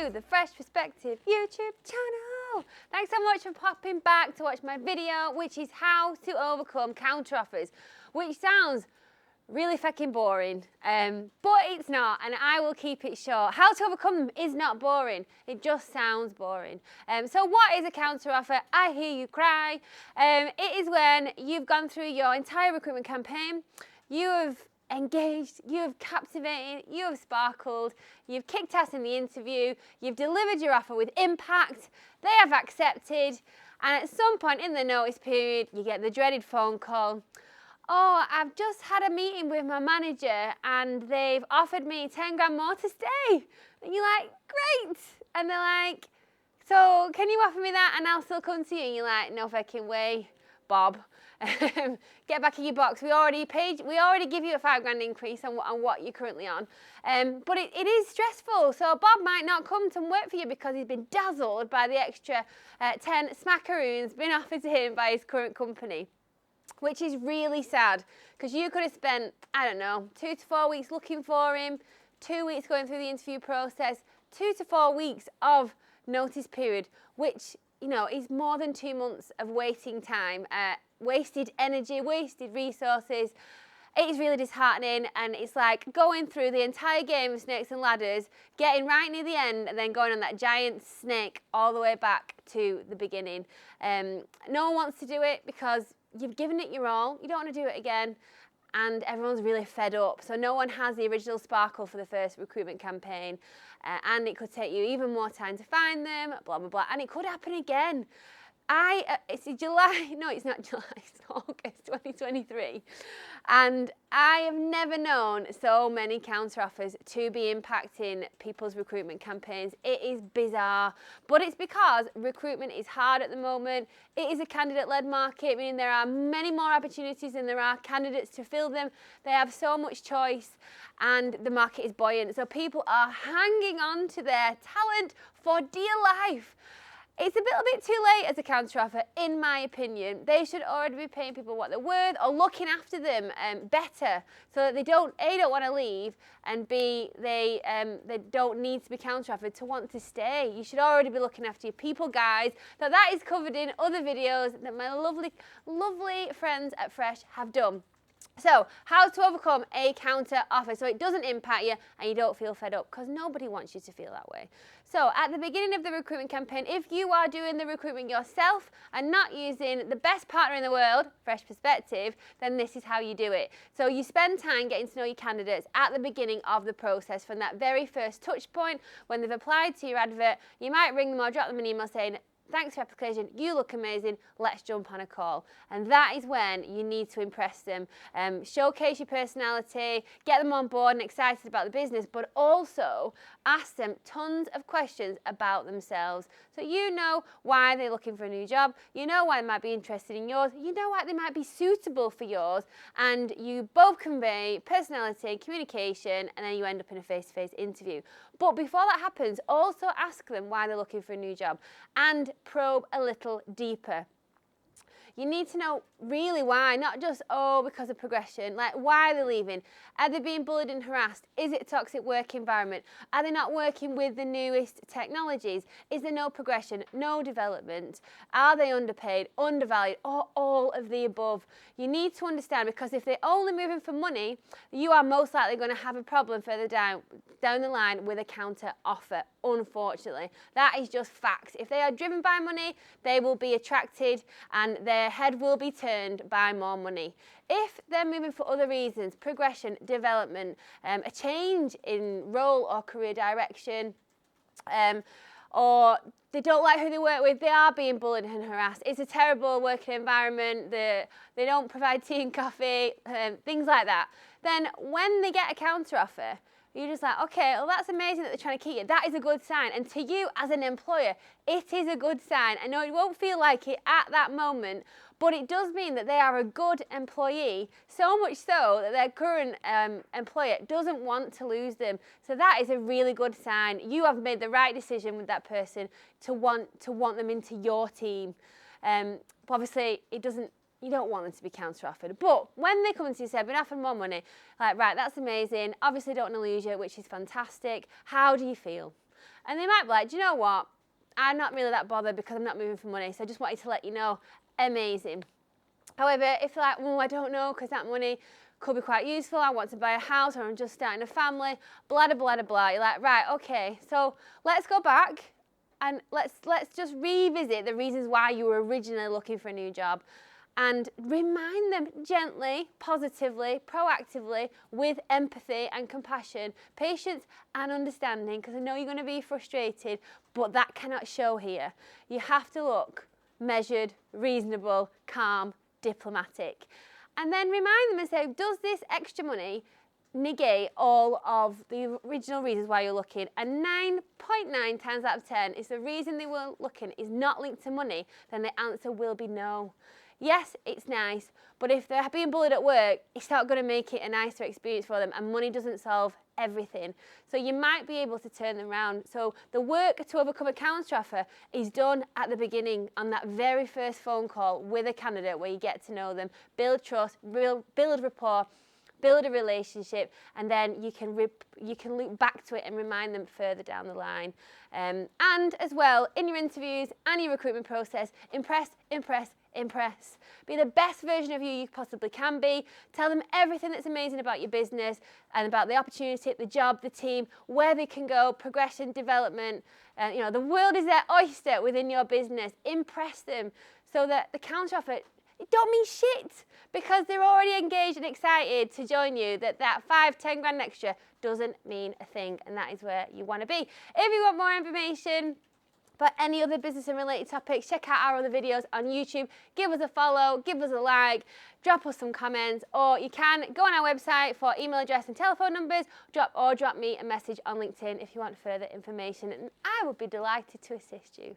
to the Fresh Perspective YouTube channel. Thanks so much for popping back to watch my video, which is how to overcome counteroffers, which sounds really fucking boring, but it's not, and I will keep it short. How to overcome them is not boring, it just sounds boring. So what is a counteroffer? I hear you cry. It is when you've gone through your entire recruitment campaign, you have engaged, you have captivated, you have sparkled, you've kicked ass in the interview, you've delivered your offer with impact, they have accepted, and at some point in the notice period, you get the dreaded phone call. Oh, I've just had a meeting with my manager and they've offered me 10 grand more to stay. And you're like, great. And they're like, so can you offer me that and I'll still come to you? And you're like, no fucking way, Bob. Get back in your box. We already give you a 5 grand increase on what you're currently on. But it is stressful. So Bob might not come to work for you because he's been dazzled by the extra 10 smackaroons being offered to him by his current company. Which is really sad because you could have spent, I don't know, 2 to 4 weeks looking for him, 2 weeks going through the interview process, 2 to 4 weeks of notice period, which, you know, is more than 2 months of waiting time, wasted energy, wasted resources. It is really disheartening, and it's like going through the entire game of snakes and ladders, getting right near the end, and then going on that giant snake all the way back to the beginning. No one wants to do it because you've given it your all, you don't want to do it again, and everyone's really fed up. So no one has the original sparkle for the first recruitment campaign, and it could take you even more time to find them, blah, blah, blah, and it could happen again. It's July, no, it's not July, it's August 2023. And I have never known so many counteroffers to be impacting people's recruitment campaigns. It is bizarre, but it's because recruitment is hard at the moment. It is a candidate-led market, meaning there are many more opportunities than there are candidates to fill them. They have so much choice, and the market is buoyant. So people are hanging on to their talent for dear life. It's a little bit too late as a counteroffer, in my opinion. They should already be paying people what they're worth or looking after them better so that they don't, A, don't want to leave, and B, they don't need to be counteroffered to want to stay. You should already be looking after your people, guys. Now, that is covered in other videos that my lovely, lovely friends at Fresh have done. So, how to overcome a counter offer so it doesn't impact you and you don't feel fed up, because nobody wants you to feel that way. So, at the beginning of the recruitment campaign, if you are doing the recruitment yourself and not using the best partner in the world, Fresh Perspective, then this is how you do it. So, you spend time getting to know your candidates at the beginning of the process, from that very first touch point when they've applied to your advert. You might ring them or drop them an email saying, thanks for your application, you look amazing, let's jump on a call. And that is when you need to impress them. Showcase your personality, get them on board and excited about the business, but also ask them tons of questions about themselves. So you know why they're looking for a new job, you know why they might be interested in yours, you know why they might be suitable for yours, and you both convey personality, communication, and then you end up in a face-to-face interview. But before that happens, also ask them why they're looking for a new job and probe a little deeper. You need to know really why, not just, oh, because of progression. Like, why are they leaving? Are they being bullied and harassed? Is it a toxic work environment? Are they not working with the newest technologies? Is there no progression, no development? Are they underpaid, undervalued, or all of the above? You need to understand, because if they're only moving for money, you are most likely going to have a problem further down the line with a counter offer, unfortunately. That is just facts. If they are driven by money, they will be attracted and their head will be turned by more money. If they're moving for other reasons, progression, development, a change in role or career direction, or they don't like who they work with, they are being bullied and harassed, it's a terrible working environment, they don't provide tea and coffee, things like that, then when they get a counteroffer, you're just like, okay, well, that's amazing that they're trying to keep you. That is a good sign. And to you as an employer, it is a good sign. I know it won't feel like it at that moment, but it does mean that they are a good employee, so much so that their current employer doesn't want to lose them. So that is a really good sign. You have made the right decision with that person to want them into your team. Obviously, you don't want them to be counter-offered. But when they come and say, I've been offered more money, like, right, that's amazing. Obviously, don't want to lose you, which is fantastic. How do you feel? And they might be like, do you know what? I'm not really that bothered because I'm not moving for money. So I just wanted to let you know. Amazing. However, if you're like, I don't know, because that money could be quite useful. I want to buy a house, or I'm just starting a family, blah, blah, blah, blah. You're like, right, okay. So let's go back and let's just revisit the reasons why you were originally looking for a new job, and remind them gently, positively, proactively, with empathy and compassion, patience and understanding, because I know you're going to be frustrated, but that cannot show here. You have to look measured, reasonable, calm, diplomatic. And then remind them and say, does this extra money negate all of the original reasons why you're looking? And 9.9 times out of 10 is the reason they were looking is not linked to money, then the answer will be no. Yes, it's nice, but if they're being bullied at work, it's not going to make it a nicer experience for them, and money doesn't solve everything. So you might be able to turn them around. So the work to overcome a counteroffer is done at the beginning on that very first phone call with a candidate, where you get to know them, build trust, build rapport, build a relationship, and then you can loop back to it and remind them further down the line. And as well, in your interviews and your recruitment process, impress, impress, impress. Be the best version of you possibly can be. Tell them everything that's amazing about your business and about the opportunity, the job, the team, where they can go, progression, development. The world is their oyster within your business. Impress them so that the counteroffer, it don't mean shit, because they're already engaged and excited to join you. That 5-10 grand extra doesn't mean a thing, and that is where you want to be. If you want more information about any other business and related topics, check out our other videos on YouTube. Give us a follow, give us a like, drop us some comments, or you can go on our website for email address and telephone numbers, drop me a message on LinkedIn if you want further information, and I would be delighted to assist you.